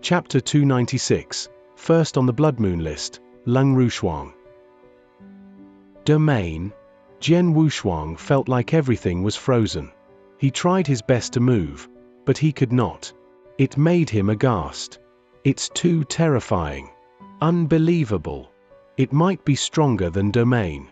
Chapter 296, First on the Blood Moon list, Leng Rushuang. Domain. Jian Wushuang felt like everything was frozen. He tried his best to move, but he could not. It made him aghast. It's too terrifying. Unbelievable. It might be stronger than Domain.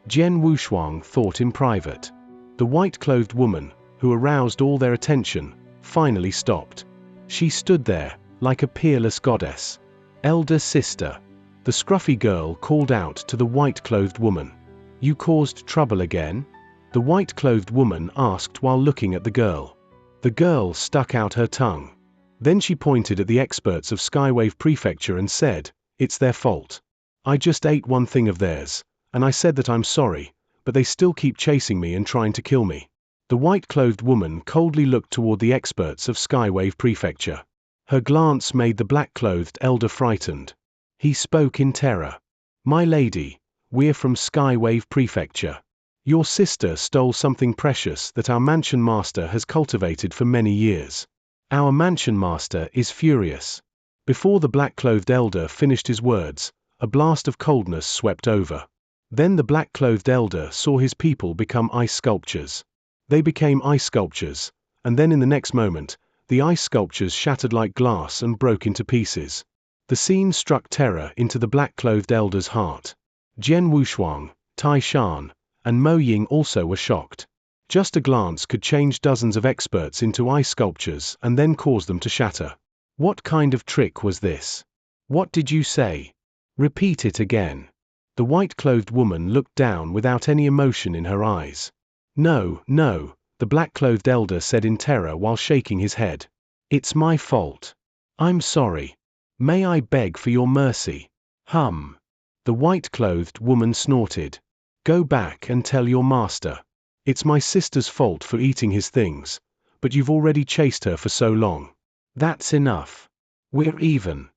Jian Wushuang thought in private. The white-clothed woman, who aroused all their attention, finally stopped. She stood there, like a peerless goddess. Elder sister. The scruffy girl called out to the white-clothed woman. You caused trouble again? The white-clothed woman asked while looking at the girl. The girl stuck out her tongue. Then she pointed at the experts of Skywave Prefecture and said, "It's their fault. I just ate one thing of theirs, and I said that I'm sorry, but they still keep chasing me and trying to kill me." The white-clothed woman coldly looked toward the experts of Skywave Prefecture. Her glance made the black-clothed elder frightened. He spoke in terror. "My lady, we're from Skywave Prefecture. Your sister stole something precious that our mansion master has cultivated for many years. Our mansion master is furious." Before the black-clothed elder finished his words, a blast of coldness swept over. Then the black-clothed elder saw his people become ice sculptures. They became ice sculptures, and then in the next moment, the ice sculptures shattered like glass and broke into pieces. The scene struck terror into the black-clothed elder's heart. Jian Wushuang, Tai Shan, and Mo Ying also were shocked. Just a glance could change dozens of experts into ice sculptures and then cause them to shatter. What kind of trick was this? What did you say? Repeat it again. The white-clothed woman looked down without any emotion in her eyes. No, no, the black-clothed elder said in terror while shaking his head. It's my fault. I'm sorry. May I beg for your mercy? The white-clothed woman snorted. Go back and tell your master. It's my sister's fault for eating his things, but you've already chased her for so long. That's enough. We're even.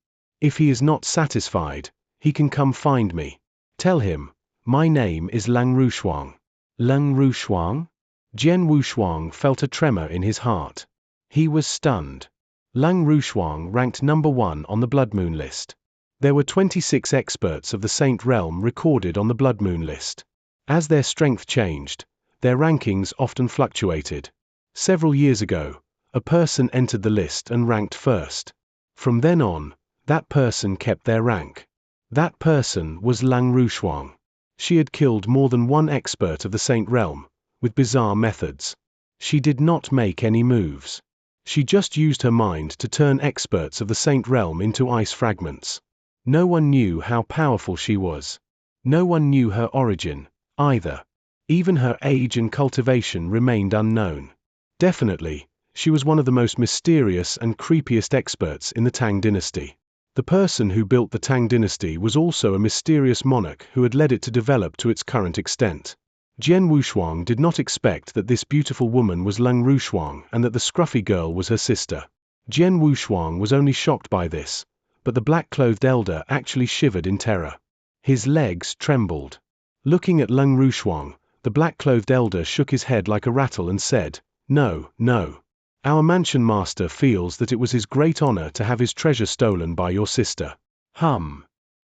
If he is not satisfied, he can come find me. Tell him, my name is Leng Rushuang. Leng Rushuang? Jian Wushuang felt a tremor in his heart. He was stunned. Leng Rushuang ranked number 1 on the Blood Moon list. There were 26 experts of the Saint Realm recorded on the Blood Moon list. As their strength changed, their rankings often fluctuated. Several years ago, a person entered the list and ranked first. From then on, that person kept their rank. That person was Leng Rushuang. She had killed more than one expert of the Saint Realm, with bizarre methods. She did not make any moves. She just used her mind to turn experts of the Saint Realm into ice fragments. No one knew how powerful she was. No one knew her origin, either. Even her age and cultivation remained unknown. Definitely, she was one of the most mysterious and creepiest experts in the Tang dynasty. The person who built the Tang dynasty was also a mysterious monarch who had led it to develop to its current extent. Jian Wushuang did not expect that this beautiful woman was Leng Rushuang and that the scruffy girl was her sister. Jian Wushuang was only shocked by this, but the black-clothed elder actually shivered in terror. His legs trembled. Looking at Leng Rushuang, the black-clothed elder shook his head like a rattle and said, "No, no. Our mansion master feels that it was his great honor to have his treasure stolen by your sister." Leng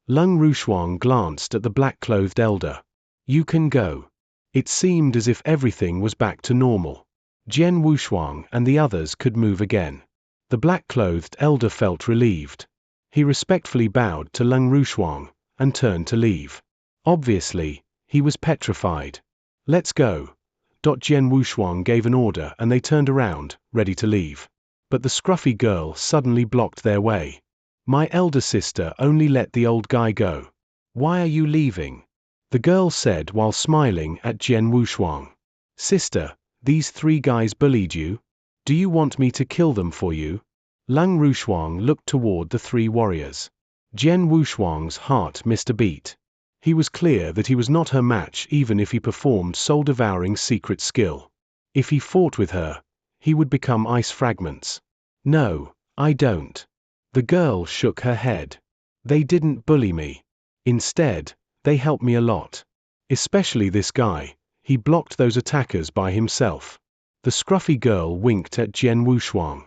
Rushuang glanced at the black-clothed elder. "You can go." It seemed as if everything was back to normal. Jian Wushuang and the others could move again. The black-clothed elder felt relieved. He respectfully bowed to Leng Rushuang and turned to leave. Obviously, he was petrified. "Let's go." Jian Wushuang gave an order and they turned around, ready to leave. But the scruffy girl suddenly blocked their way. "My elder sister only let the old guy go. Why are you leaving?" The girl said while smiling at Jian Wushuang. "Sister, these 3 guys bullied you? Do you want me to kill them for you?" Leng Rushuang looked toward the 3 warriors. Jian Wushuang's heart missed a beat. He was clear that he was not her match even if he performed soul-devouring secret skill. If he fought with her, he would become ice fragments. "No, I don't." The girl shook her head. "They didn't bully me. Instead, they helped me a lot. Especially this guy, he blocked those attackers by himself." The scruffy girl winked at Jian Wushuang.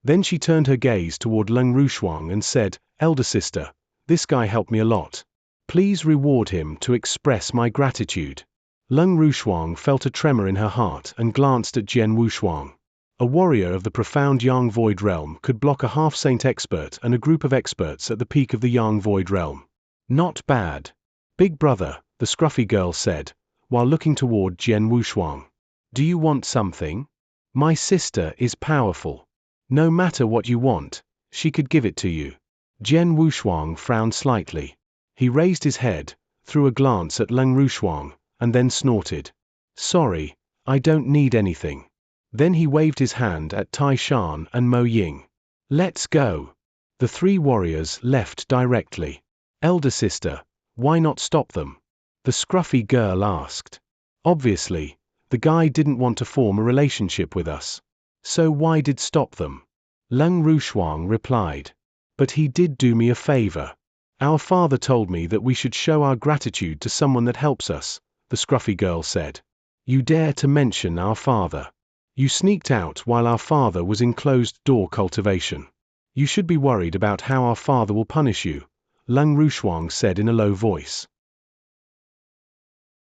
Then she turned her gaze toward Leng Rushuang and said, "Elder sister, this guy helped me a lot. Please reward him to express my gratitude." Leng Rushuang felt a tremor in her heart and glanced at Jian Wushuang. A warrior of the profound Yang Void Realm could block a half-saint expert and a group of experts at the peak of the Yang Void Realm. Not bad. Big brother, the scruffy girl said, while looking toward Jian Wushuang. Do you want something? My sister is powerful. No matter what you want, she could give it to you. Jian Wushuang frowned slightly. He raised his head, threw a glance at Leng Rushuang, and then snorted. Sorry, I don't need anything. Then he waved his hand at Tai Shan and Mo Ying. Let's go. The three warriors left directly. Elder sister, why not stop them? The scruffy girl asked. Obviously, the guy didn't want to form a relationship with us. So why did stop them? Leng Rushuang replied. But he did do me a favor. Our father told me that we should show our gratitude to someone that helps us, the scruffy girl said. You dare to mention our father. You sneaked out while our father was in closed-door cultivation. You should be worried about how our father will punish you, Leng Rushuang said in a low voice.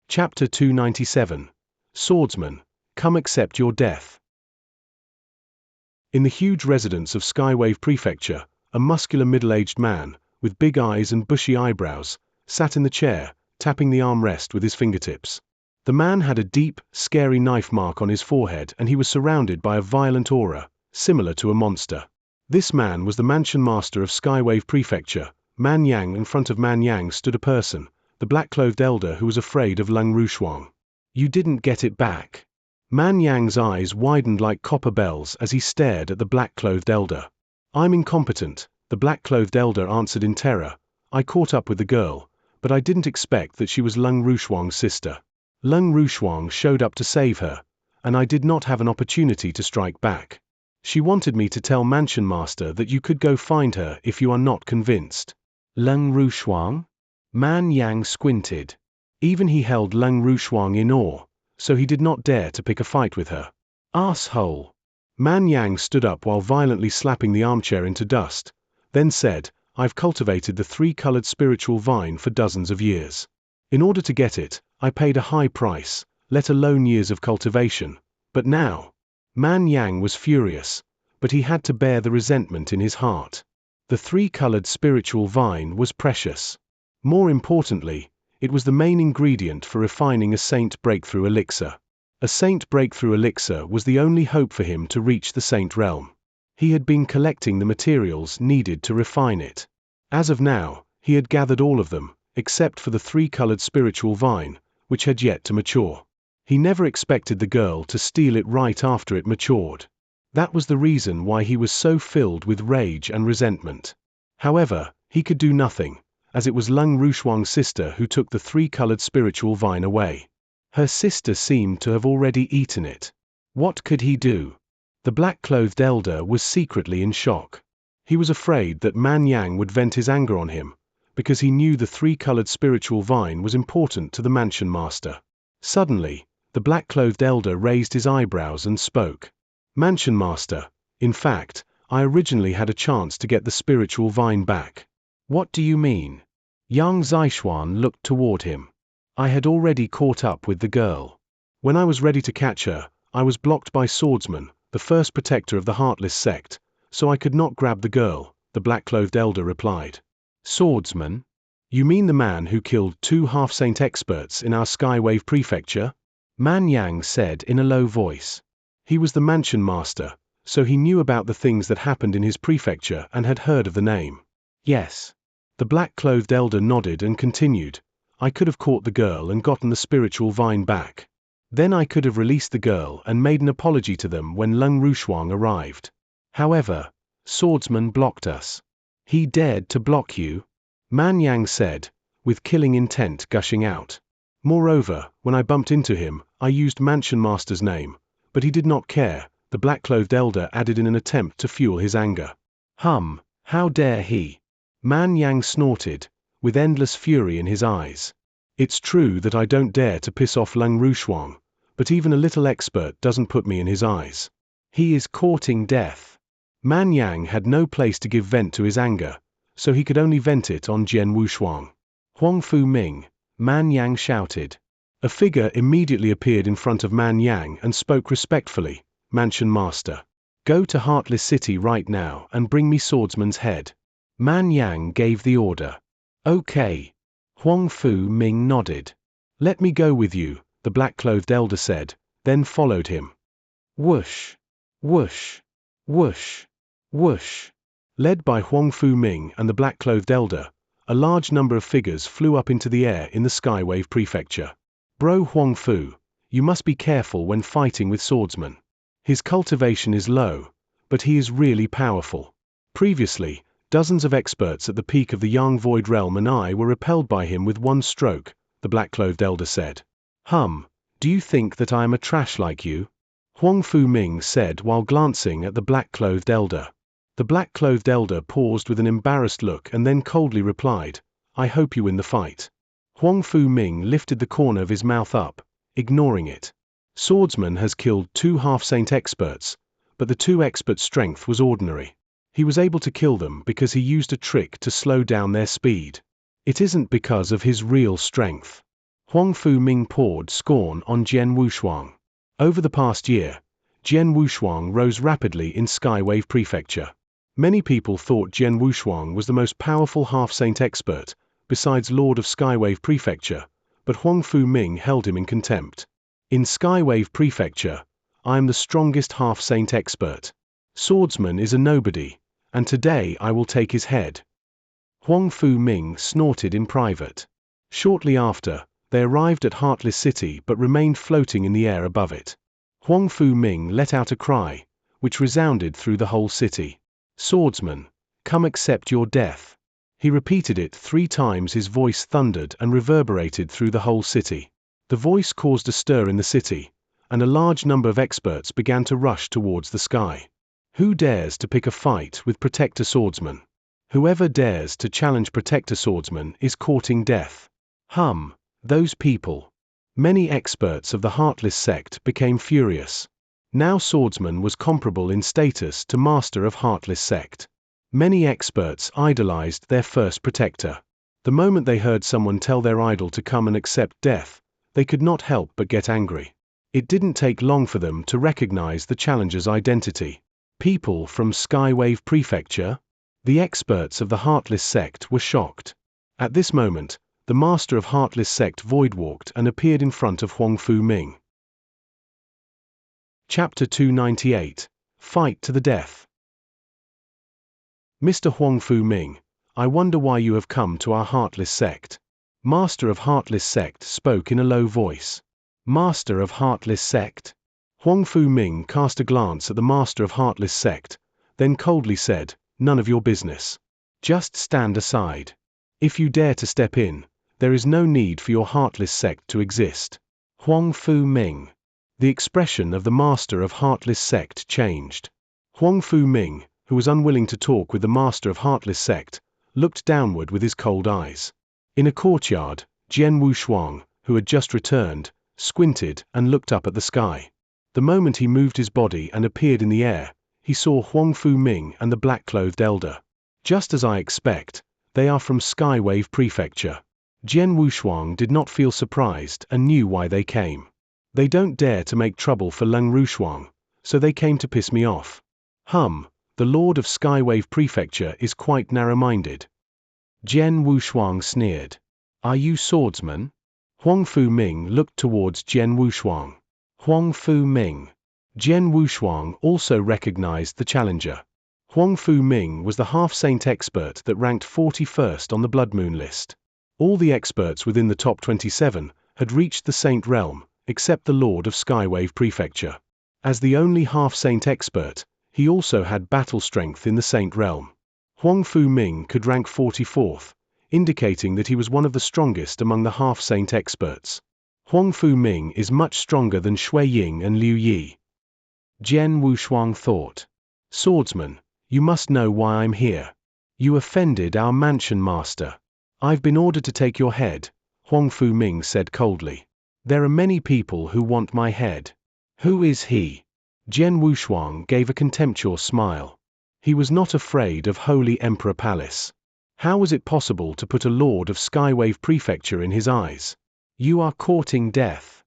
Chapter 297. Swordsman, come accept your death. In the huge residence of Skywave Prefecture, a muscular middle-aged man, with big eyes and bushy eyebrows, sat in the chair, tapping the armrest with his fingertips. The man had a deep, scary knife mark on his forehead and he was surrounded by a violent aura, similar to a monster. This man was the mansion master of Skywave Prefecture, Man Yang. In front of Man Yang stood a person, the black-clothed elder who was afraid of Leng Rushuang. You didn't get it back. Man Yang's eyes widened like copper bells as he stared at the black-clothed elder. I'm incompetent, the black-clothed elder answered in terror. I caught up with the girl, but I didn't expect that she was Leng Rushuang's sister. Leng Rushuang showed up to save her, and I did not have an opportunity to strike back. She wanted me to tell Mansion Master that you could go find her if you are not convinced. Leng Rushuang? Man Yang squinted. Even he held Leng Rushuang in awe, so he did not dare to pick a fight with her. Asshole! Man Yang stood up while violently slapping the armchair into dust, then said, I've cultivated the three-colored spiritual vine for dozens of years. In order to get it, I paid a high price, let alone years of cultivation, but now... Man Yang was furious, but he had to bear the resentment in his heart. The three-colored spiritual vine was precious. More importantly, it was the main ingredient for refining a Saint Breakthrough Elixir. A Saint Breakthrough Elixir was the only hope for him to reach the Saint Realm. He had been collecting the materials needed to refine it. As of now, he had gathered all of them, except for the three-colored spiritual vine, which had yet to mature. He never expected the girl to steal it right after it matured. That was the reason why he was so filled with rage and resentment. However, he could do nothing, as it was Leng Rushuang's sister who took the three-colored spiritual vine away. Her sister seemed to have already eaten it. What could he do? The black-clothed elder was secretly in shock. He was afraid that Man Yang would vent his anger on him, because he knew the three-colored spiritual vine was important to the mansion master. Suddenly, the black-clothed elder raised his eyebrows and spoke. Mansion master, in fact, I originally had a chance to get the spiritual vine back. What do you mean? Yang Zishuan looked toward him. I had already caught up with the girl. When I was ready to catch her, I was blocked by Swordsman, the first protector of the Heartless sect, so I could not grab the girl, the black-clothed elder replied. Swordsman? You mean the man who killed 2 half-saint experts in our Skywave Prefecture? Man Yang said in a low voice. He was the mansion master, so he knew about the things that happened in his prefecture and had heard of the name. Yes. The black-clothed elder nodded and continued. I could have caught the girl and gotten the spiritual vine back. Then I could have released the girl and made an apology to them when Leng Rushuang arrived. However, Swordsman blocked us. He dared to block you? Man Yang said, with killing intent gushing out. Moreover, when I bumped into him, I used Mansion Master's name, but he did not care, the black-clothed elder added in an attempt to fuel his anger. How dare he? Man Yang snorted, with endless fury in his eyes. It's true that I don't dare to piss off Leng Rushuang, but even a little expert doesn't put me in his eyes. He is courting death. Man Yang had no place to give vent to his anger, so he could only vent it on Jian Wushuang. Huang Fu Ming, Man Yang shouted. A figure immediately appeared in front of Man Yang and spoke respectfully. Mansion Master. Go to Heartless City right now and bring me Swordsman's head. Man Yang gave the order. Okay. Huang Fu Ming nodded. Let me go with you, the black-clothed elder said, then followed him. Whoosh. Whoosh. Whoosh. Whoosh. Led by Huang Fu Ming and the black-clothed elder, a large number of figures flew up into the air in the Skywave Prefecture. Bro Huang Fu, you must be careful when fighting with Swordsman. His cultivation is low, but he is really powerful. Previously, dozens of experts at the peak of the Yang Void Realm and I were repelled by him with one stroke, the black-clothed elder said. Do you think that I am a trash like you? Huang Fu Ming said while glancing at the black-clothed elder. The black-clothed elder paused with an embarrassed look and then coldly replied, I hope you win the fight. Huang Fu Ming lifted the corner of his mouth up, ignoring it. Swordsman has killed 2 half-saint experts, but the 2 experts' strength was ordinary. He was able to kill them because he used a trick to slow down their speed. It isn't because of his real strength. Huang Fu Ming poured scorn on Jian Wushuang. Over the past year, Jian Wushuang rose rapidly in Skywave Prefecture. Many people thought Jian Wushuang was the most powerful half-saint expert, besides Lord of Skywave Prefecture, but Huang Fu Ming held him in contempt. In Skywave Prefecture, I am the strongest half-saint expert. Swordsman is a nobody, and today I will take his head. Huang Fu Ming snorted in private. Shortly after, they arrived at Heartless City but remained floating in the air above it. Huang Fu Ming let out a cry, which resounded through the whole city. Swordsman, come accept your death. He repeated it 3 times. His voice thundered and reverberated through the whole city. The voice caused a stir in the city, and a large number of experts began to rush towards the sky. Who dares to pick a fight with Protector Swordsman? Whoever dares to challenge Protector Swordsman is courting death. Those people. Many experts of the Heartless sect became furious. Now Swordsman was comparable in status to Master of Heartless sect. Many experts idolized their first protector. The moment they heard someone tell their idol to come and accept death, they could not help but get angry. It didn't take long for them to recognize the challenger's identity. People from Skywave Prefecture? The experts of the Heartless sect were shocked. At this moment, the Master of Heartless sect void-walked and appeared in front of Huang Fu Ming. Chapter 298. Fight to the Death. Mr. Huang Fu Ming, I wonder why you have come to our Heartless sect. Master of Heartless sect spoke in a low voice. Master of Heartless sect? Huang Fu Ming cast a glance at the Master of Heartless sect, then coldly said, none of your business. Just stand aside. If you dare to step in, there is no need for your Heartless sect to exist. Huang Fu Ming. The expression of the Master of Heartless sect changed. Huang Fu Ming, who was unwilling to talk with the Master of Heartless sect, looked downward with his cold eyes. In a courtyard, Jian Wushuang, who had just returned, squinted and looked up at the sky. The moment he moved his body and appeared in the air, he saw Huang Fu Ming and the black-clothed elder. Just as I expect, they are from Skywave Prefecture. Jian Wushuang did not feel surprised and knew why they came. They don't dare to make trouble for Leng Rushuang, so they came to piss me off. The Lord of Skywave Prefecture is quite narrow-minded. Jian Wushuang sneered. Are you Swordsman? Huang Fu Ming looked towards Jian Wushuang. Huang Fu Ming. Jian Wushuang also recognized the challenger. Huang Fu Ming was the half-saint expert that ranked 41st on the Blood Moon list. All the experts within the top 27 had reached the Saint Realm, except the Lord of Skywave Prefecture. As the only half-saint expert, he also had battle strength in the Saint Realm. Huang Fu Ming could rank 44th, indicating that he was one of the strongest among the half-saint experts. Huang Fu Ming is much stronger than Shui Ying and Liu Yi. Jian Wushuang thought. Swordsman, you must know why I'm here. You offended our mansion master. I've been ordered to take your head, Huang Fu Ming said coldly. There are many people who want my head. Who is he? Jian Wushuang gave a contemptuous smile. He was not afraid of Holy Emperor Palace. How was it possible to put a Lord of Skywave Prefecture in his eyes? You are courting death,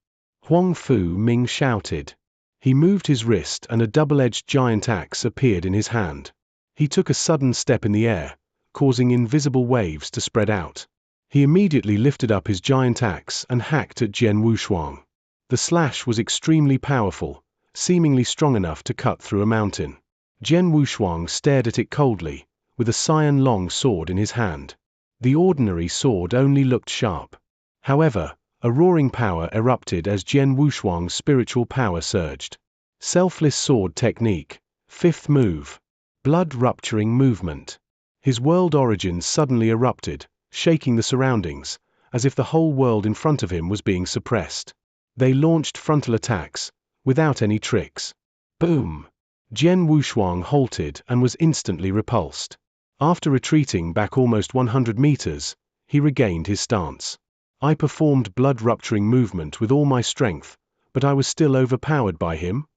Huang Fu Ming shouted. He moved his wrist and a double-edged giant axe appeared in his hand. He took a sudden step in the air, causing invisible waves to spread out. He immediately lifted up his giant axe and hacked at Jian Wushuang. The slash was extremely powerful, seemingly strong enough to cut through a mountain. Jian Wushuang stared at it coldly, with a cyan-long sword in his hand. The ordinary sword only looked sharp. However, a roaring power erupted as Jian Wushuang's spiritual power surged. Selfless sword technique, fifth move. Blood-rupturing movement. His world origins suddenly erupted, shaking the surroundings, as if the whole world in front of him was being suppressed. They launched frontal attacks, without any tricks. Boom! Jian Wushuang halted and was instantly repulsed. After retreating back almost 100 meters, he regained his stance. I performed blood-rupturing movement with all my strength, but I was still overpowered by him?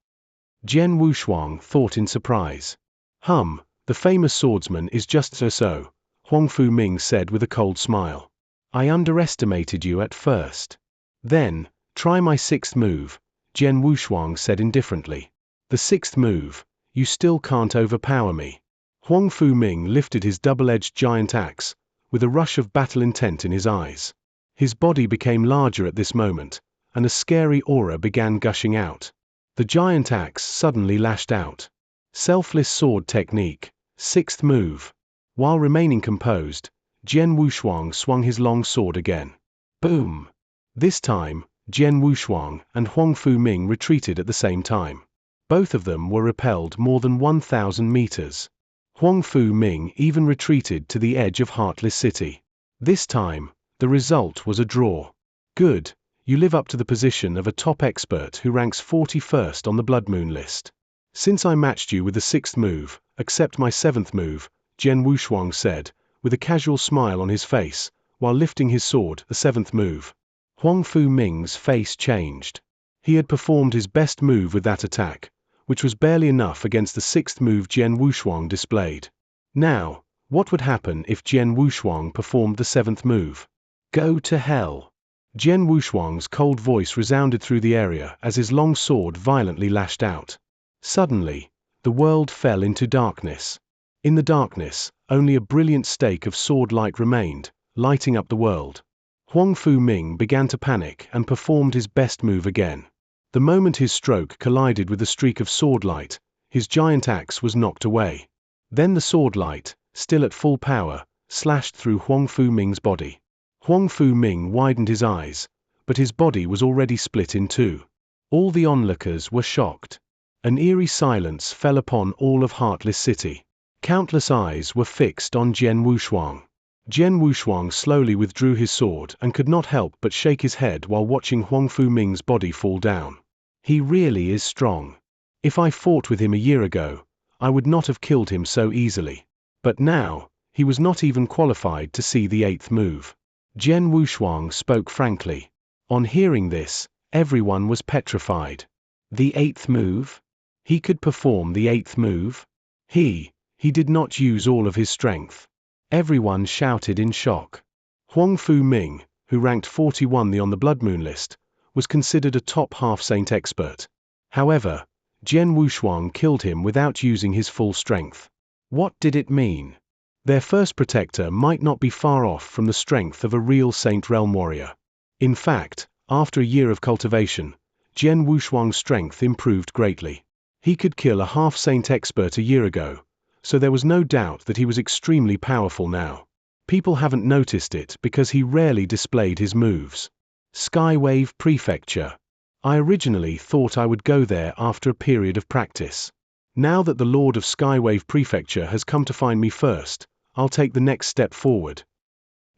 Jian Wushuang thought in surprise. The famous swordsman is just so, Huang Fu Ming said with a cold smile. I underestimated you at first. Then, try my sixth move, Jian Wushuang said indifferently. The sixth move, you still can't overpower me. Huang Fu Ming lifted his double-edged giant axe, with a rush of battle intent in his eyes. His body became larger at this moment, and a scary aura began gushing out. The giant axe suddenly lashed out. Selfless sword technique, sixth move. While remaining composed, Jian Wushuang swung his long sword again. Boom! This time, Jian Wushuang and Huang Fu Ming retreated at the same time. Both of them were repelled more than 1,000 meters. Huang Fu Ming even retreated to the edge of Heartless City. This time, the result was a draw. Good, you live up to the position of a top expert who ranks 41st on the Blood Moon list. Since I matched you with the sixth move, accept my seventh move, Jian Wushuang said, with a casual smile on his face, while lifting his sword, the seventh move. Huang Fu Ming's face changed. He had performed his best move with that attack, which was barely enough against the sixth move Jian Wushuang displayed. Now, what would happen if Jian Wushuang performed the seventh move? Go to hell! Jian Wushuang's cold voice resounded through the area as his long sword violently lashed out. Suddenly, the world fell into darkness. In the darkness, only a brilliant stake of sword light remained, lighting up the world. Huang Fu Ming began to panic and performed his best move again. The moment his stroke collided with the streak of sword light, his giant axe was knocked away. Then the sword light, still at full power, slashed through Huang Fu Ming's body. Huang Fu Ming widened his eyes, but his body was already split in two. All the onlookers were shocked. An eerie silence fell upon all of Heartless City. Countless eyes were fixed on Jian Wushuang. Jian Wushuang slowly withdrew his sword and could not help but shake his head while watching Huang Fu Ming's body fall down. He really is strong. If I fought with him a year ago, I would not have killed him so easily. But now, he was not even qualified to see the eighth move. Jian Wushuang spoke frankly. On hearing this, everyone was petrified. The eighth move? He could perform the eighth move? He did not use all of his strength. Everyone shouted in shock. Huang Fu Ming, who ranked 41 on the Blood Moon list, was considered a top half-saint expert. However, Jian Wushuang killed him without using his full strength. What did it mean? Their first protector might not be far off from the strength of a real Saint Realm warrior. In fact, after a year of cultivation, Jian Wushuang's strength improved greatly. He could kill a half-saint expert a year ago, so there was no doubt that he was extremely powerful now. People haven't noticed it because he rarely displayed his moves. Skywave Prefecture. I originally thought I would go there after a period of practice. Now that the Lord of Skywave Prefecture has come to find me first, I'll take the next step forward.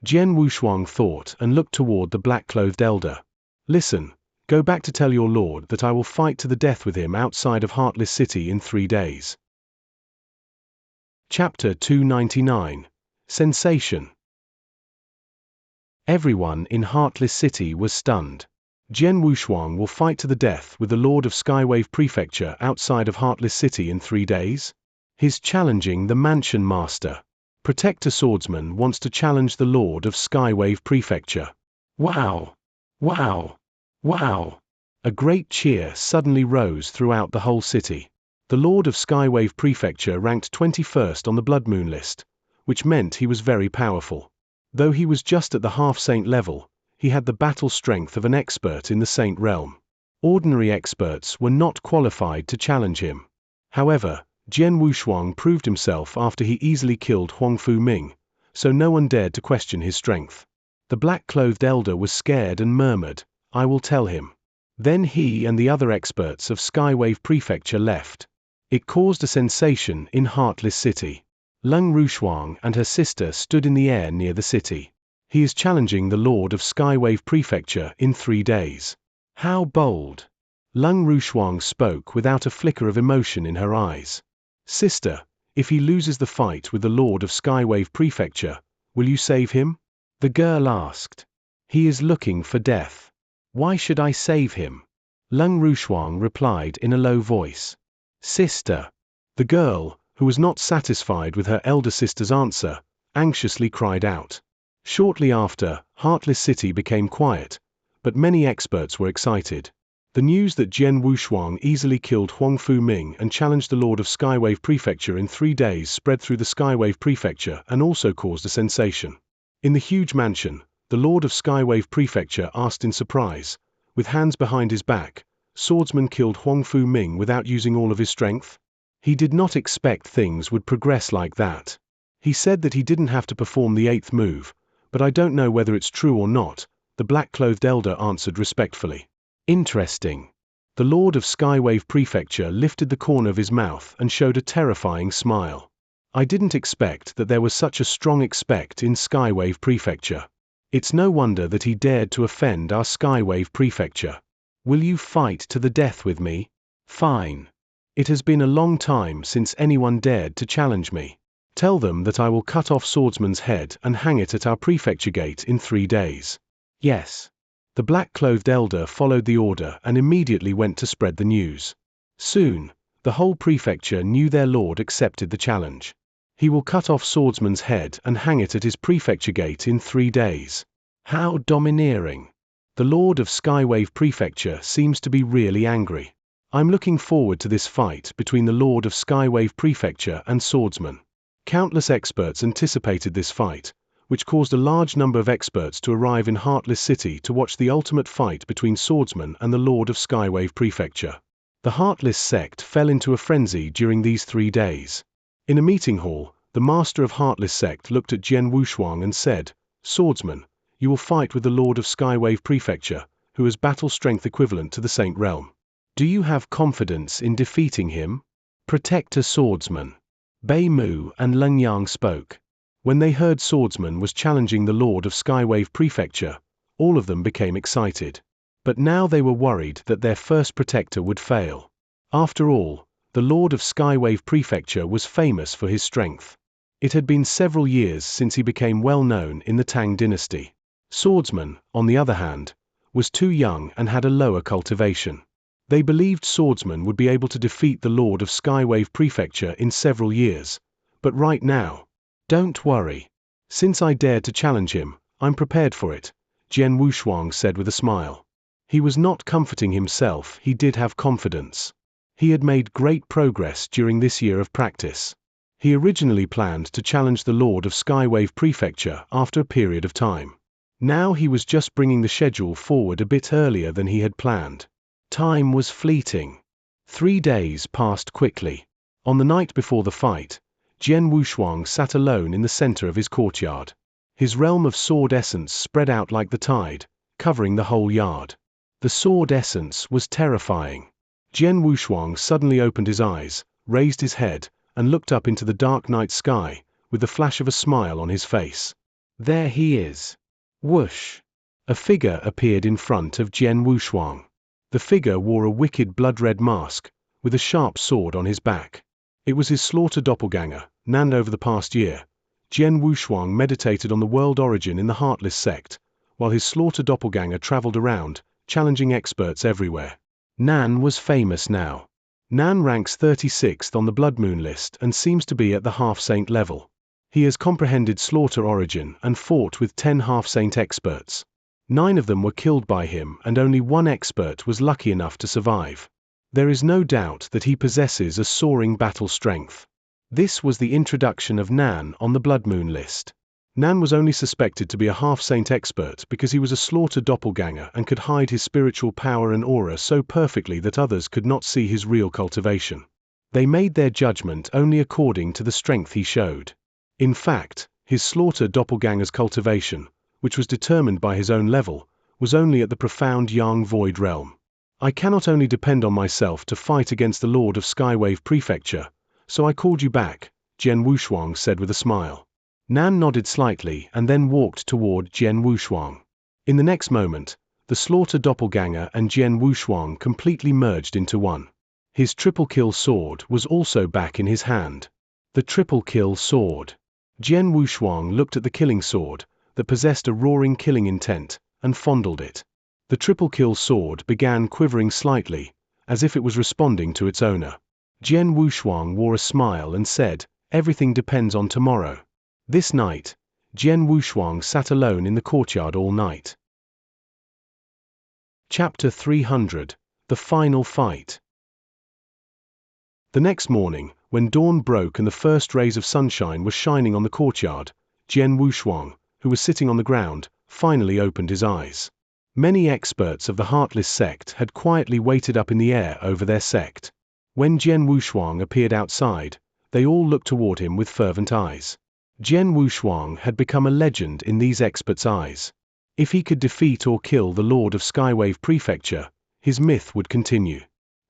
Jian Wushuang thought and looked toward the black-clothed elder. Listen, go back to tell your lord that I will fight to the death with him outside of Heartless City in 3 days. Chapter 299. Sensation. Everyone in Heartless City was stunned. Jian Wushuang will fight to the death with the Lord of Skywave Prefecture outside of Heartless City in 3 days? He's challenging the Mansion Master. Protector Swordsman wants to challenge the Lord of Skywave Prefecture. Wow! Wow! Wow! A great cheer suddenly rose throughout the whole city. The Lord of Skywave Prefecture ranked 21st on the Blood Moon list, which meant he was very powerful. Though he was just at the half-saint level, he had the battle strength of an expert in the saint realm. Ordinary experts were not qualified to challenge him. However, Jian Wushuang proved himself after he easily killed Huang Fu Ming, so no one dared to question his strength. The black-clothed elder was scared and murmured, "I will tell him." Then he and the other experts of Skywave Prefecture left. It caused a sensation in Heartless City. Leng Rushuang and her sister stood in the air near the city. He is challenging the Lord of Skywave Prefecture in 3 days. How bold! Leng Rushuang spoke without a flicker of emotion in her eyes. Sister, if he loses the fight with the Lord of Skywave Prefecture, will you save him? The girl asked. He is looking for death. Why should I save him? Leng Rushuang replied in a low voice. Sister. The girl, who was not satisfied with her elder sister's answer, anxiously cried out. Shortly after, Heartless City became quiet, but many experts were excited. The news that Jian Wushuang easily killed Huang Fu Ming and challenged the Lord of Skywave Prefecture in 3 days spread through the Skywave Prefecture and also caused a sensation. In the huge mansion, the Lord of Skywave Prefecture asked in surprise, with hands behind his back, Swordsman killed Huang Fu Ming without using all of his strength? He did not expect things would progress like that. He said that he didn't have to perform the 8th move, but I don't know whether it's true or not, the black-clothed elder answered respectfully. Interesting. The Lord of Skywave Prefecture lifted the corner of his mouth and showed a terrifying smile. I didn't expect that there was such a strong expert in Skywave Prefecture. It's no wonder that he dared to offend our Skywave Prefecture. Will you fight to the death with me? Fine. It has been a long time since anyone dared to challenge me. Tell them that I will cut off Swordsman's head and hang it at our prefecture gate in 3 days. Yes. The black-clothed elder followed the order and immediately went to spread the news. Soon, the whole prefecture knew their lord accepted the challenge. He will cut off Swordsman's head and hang it at his prefecture gate in 3 days. How domineering. The Lord of Skywave Prefecture seems to be really angry. I'm looking forward to this fight between the Lord of Skywave Prefecture and Swordsman. Countless experts anticipated this fight, which caused a large number of experts to arrive in Heartless City to watch the ultimate fight between Swordsman and the Lord of Skywave Prefecture. The Heartless sect fell into a frenzy during these 3 days. In a meeting hall, the master of Heartless sect looked at Jian Wushuang and said, Swordsman, you will fight with the Lord of Skywave Prefecture, who has battle strength equivalent to the Saint Realm. Do you have confidence in defeating him? Protector Swordsman. Bei Mu and Leng Yang spoke. When they heard Swordsman was challenging the Lord of Skywave Prefecture, all of them became excited. But now they were worried that their first protector would fail. After all, the Lord of Skywave Prefecture was famous for his strength. It had been several years since he became well known in the Tang dynasty. Swordsman, on the other hand, was too young and had a lower cultivation. They believed Swordsman would be able to defeat the Lord of Skywave Prefecture in several years, but right now, don't worry. Since I dared to challenge him, I'm prepared for it, Jian Wushuang said with a smile. He was not comforting himself, he did have confidence. He had made great progress during this year of practice. He originally planned to challenge the Lord of Skywave Prefecture after a period of time. Now he was just bringing the schedule forward a bit earlier than he had planned. Time was fleeting. 3 days passed quickly. On the night before the fight, Jian Wushuang sat alone in the center of his courtyard. His realm of sword essence spread out like the tide, covering the whole yard. The sword essence was terrifying. Jian Wushuang suddenly opened his eyes, raised his head, and looked up into the dark night sky, with the flash of a smile on his face. There he is. Whoosh! A figure appeared in front of Jian Wushuang. The figure wore a wicked blood-red mask, with a sharp sword on his back. It was his slaughter doppelganger, Nan. Over the past year, Jian Wushuang meditated on the world origin in the Heartless sect, while his slaughter doppelganger traveled around, challenging experts everywhere. Nan was famous now. Nan ranks 36th on the Blood Moon list and seems to be at the half-saint level. He has comprehended slaughter origin and fought with 10 half-saint experts. 9 of them were killed by him and only 1 expert was lucky enough to survive. There is no doubt that he possesses a soaring battle strength. This was the introduction of Nan on the Blood Moon list. Nan was only suspected to be a half-saint expert because he was a slaughter doppelganger and could hide his spiritual power and aura so perfectly that others could not see his real cultivation. They made their judgment only according to the strength he showed. In fact, his slaughter doppelganger's cultivation, which was determined by his own level, was only at the profound Yang Void realm. I cannot only depend on myself to fight against the Lord of Skywave Prefecture, so I called you back, Jian Wushuang said with a smile. Nan nodded slightly and then walked toward Jian Wushuang. In the next moment, the slaughter doppelganger and Jian Wushuang completely merged into one. His triple kill sword was also back in his hand. The triple kill sword. Jian Wushuang looked at the killing sword, that possessed a roaring killing intent, and fondled it. The triple kill sword began quivering slightly, as if it was responding to its owner. Jian Wushuang wore a smile and said, "Everything depends on tomorrow." This night, Jian Wushuang sat alone in the courtyard all night. Chapter 300, The Final Fight. The next morning, when dawn broke and the first rays of sunshine were shining on the courtyard, Jian Wushuang, who was sitting on the ground, finally opened his eyes. Many experts of the Heartless sect had quietly waited up in the air over their sect. When Jian Wushuang appeared outside, they all looked toward him with fervent eyes. Jian Wushuang had become a legend in these experts' eyes. If he could defeat or kill the Lord of Skywave Prefecture, his myth would continue.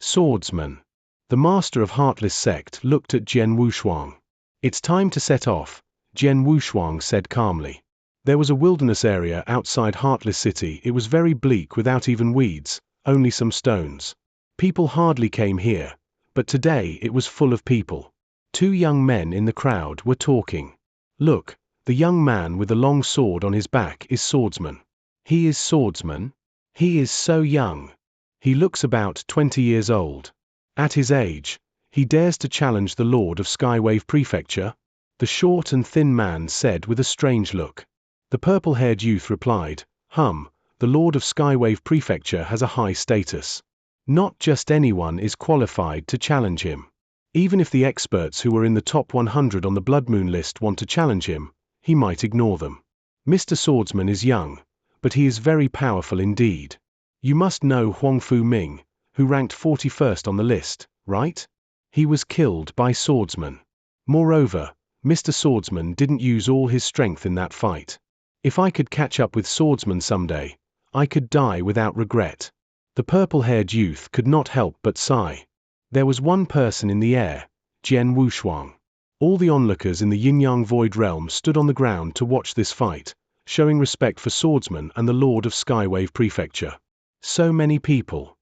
Swordsman. The master of Heartless sect looked at Jian Wushuang. "It's time to set off," Jian Wushuang said calmly. There was a wilderness area outside Heartless City. It was very bleak without even weeds, only some stones. People hardly came here, but today it was full of people. 2 young men in the crowd were talking. "Look, the young man with the long sword on his back is Swordsman." "He is Swordsman? He is so young. He looks about 20 years old. At his age, he dares to challenge the Lord of Skywave Prefecture?" The short and thin man said with a strange look. The purple-haired youth replied, "The Lord of Skywave Prefecture has a high status. Not just anyone is qualified to challenge him. Even if the experts who were in the top 100 on the Blood Moon list want to challenge him, he might ignore them. Mr. Swordsman is young, but he is very powerful indeed. You must know Huangfu Ming, who ranked 41st on the list, right? He was killed by Swordsman. Moreover, Mr. Swordsman didn't use all his strength in that fight. If I could catch up with Swordsman someday, I could die without regret." The purple-haired youth could not help but sigh. There was one person in the air, Jian Wushuang. All the onlookers in the Yin-Yang Void realm stood on the ground to watch this fight, showing respect for Swordsman and the Lord of Skywave Prefecture. So many people.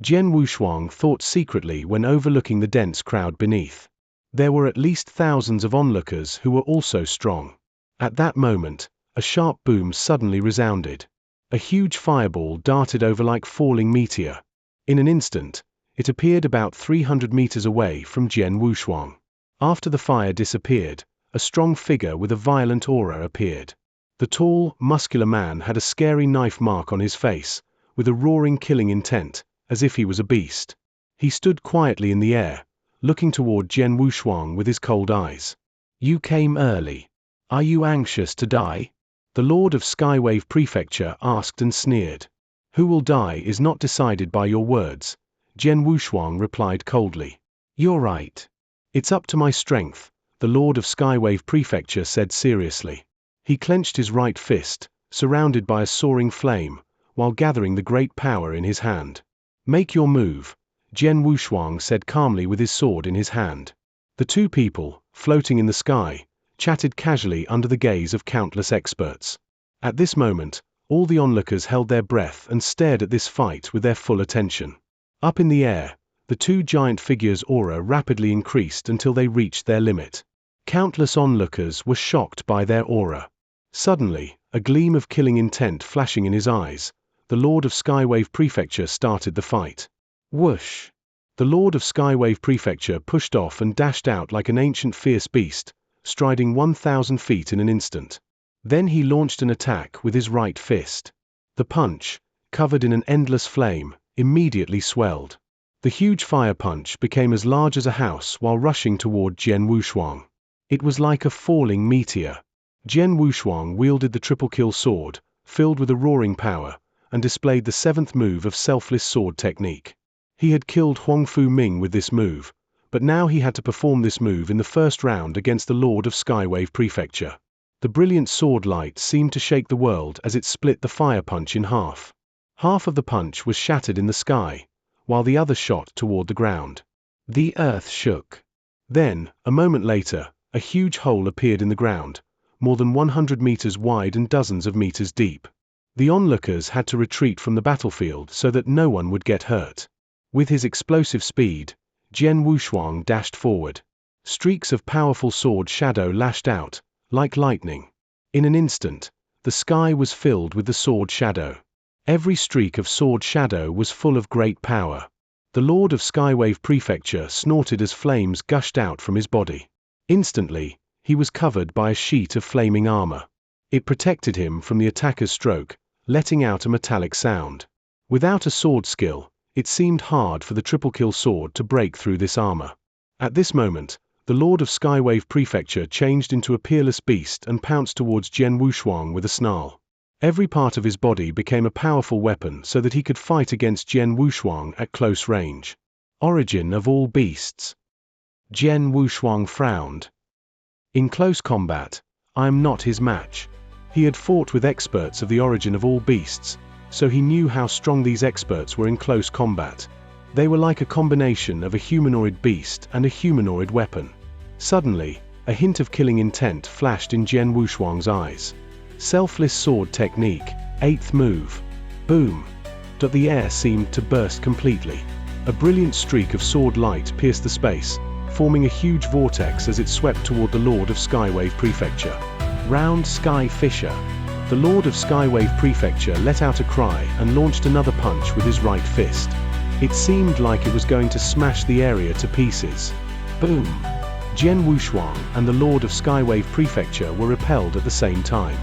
Jian Wushuang thought secretly when overlooking the dense crowd beneath. There were at least thousands of onlookers who were also strong. At that moment, a sharp boom suddenly resounded. A huge fireball darted over like falling meteor. In an instant, it appeared about 300 meters away from Jian Wushuang. After the fire disappeared, a strong figure with a violent aura appeared. The tall, muscular man had a scary knife mark on his face, with a roaring killing intent, as if he was a beast. He stood quietly in the air, looking toward Jian Wushuang with his cold eyes. "You came early. Are you anxious to die?" The Lord of Skywave Prefecture asked and sneered. "Who will die is not decided by your words," Jian Wushuang replied coldly. "You're right. It's up to my strength," the Lord of Skywave Prefecture said seriously. He clenched his right fist, surrounded by a soaring flame, while gathering the great power in his hand. "Make your move," Jian Wushuang said calmly with his sword in his hand. The 2 people, floating in the sky, chatted casually under the gaze of countless experts. At this moment, all the onlookers held their breath and stared at this fight with their full attention. Up in the air, the 2 giant figures' aura rapidly increased until they reached their limit. Countless onlookers were shocked by their aura. Suddenly, a gleam of killing intent flashing in his eyes, the Lord of Skywave Prefecture started the fight. Whoosh! The Lord of Skywave Prefecture pushed off and dashed out like an ancient fierce beast, striding 1,000 feet in an instant. Then he launched an attack with his right fist. The punch, covered in an endless flame, immediately swelled. The huge fire punch became as large as a house while rushing toward Jian Wushuang. It was like a falling meteor. Jian Wushuang wielded the triple kill sword, filled with a roaring power, and displayed the 7th move of selfless sword technique. He had killed Huangfu Ming with this move, but now he had to perform this move in the first round against the Lord of Skywave Prefecture. The brilliant sword light seemed to shake the world as it split the fire punch in half. Half of the punch was shattered in the sky, while the other shot toward the ground. The earth shook. Then, a moment later, a huge hole appeared in the ground, more than 100 meters wide and dozens of meters deep. The onlookers had to retreat from the battlefield so that no one would get hurt. With his explosive speed, Jian Wushuang dashed forward. Streaks of powerful sword shadow lashed out, like lightning. In an instant, the sky was filled with the sword shadow. Every streak of sword shadow was full of great power. The Lord of Skywave Prefecture snorted as flames gushed out from his body. Instantly, he was covered by a sheet of flaming armor. It protected him from the attacker's stroke, letting out a metallic sound. Without a sword skill, it seemed hard for the triple kill sword to break through this armor. At this moment, the Lord of Skywave Prefecture changed into a peerless beast and pounced towards Jian Wushuang with a snarl. Every part of his body became a powerful weapon so that he could fight against Jian Wushuang at close range. Origin of all beasts. Jian Wushuang frowned. In close combat, I am not his match. He had fought with experts of the origin of all beasts, so he knew how strong these experts were in close combat. They were like a combination of a humanoid beast and a humanoid weapon. Suddenly, a hint of killing intent flashed in Jian Wushuang's eyes. Selfless sword technique, 8th move. Boom! The air seemed to burst completely. A brilliant streak of sword light pierced the space, forming a huge vortex as it swept toward the Lord of Skywave Prefecture. Round Sky Fisher. The Lord of Skywave Prefecture let out a cry and launched another punch with his right fist. It seemed like it was going to smash the area to pieces. Boom! Jian Wushuang and the Lord of Skywave Prefecture were repelled at the same time.